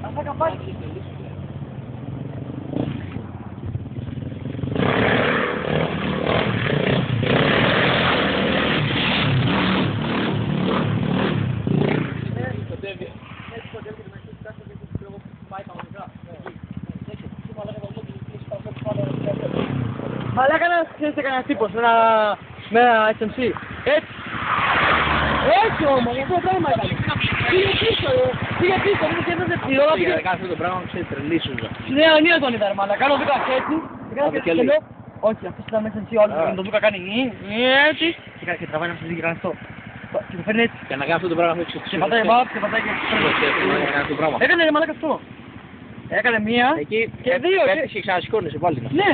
Αυτά καπάκι. Μαλάκα να ξέρετε κανένας τύπος με ένα SMC. Έτσι. Έτσι όμως, αυτό το πράγμα έκανε. Πήγε πίσω, μου και έδωσε πληρώ. Για να κάνεις αυτό το πράγμα, ξέρεις, τρελήσουν. Στην νέα Ιωνία τον είδα, μαλάκα. Κάνω Δούκα έτσι. Και λέω, όχι, αυτός ήταν μέσα SMC, όλος τον Δούκα κάνει έτσι. Και τραβάει να σου και κάνει αυτό. Και το φέρνει έτσι. Για να κάνεις αυτό το πράγμα, και πατάει βάπ, και πατάει και... Έκανε ρε μαλάκα αυτό. Έκανε μία και δύο. Και ξανασηκώνεσαι πάλι. Ναι.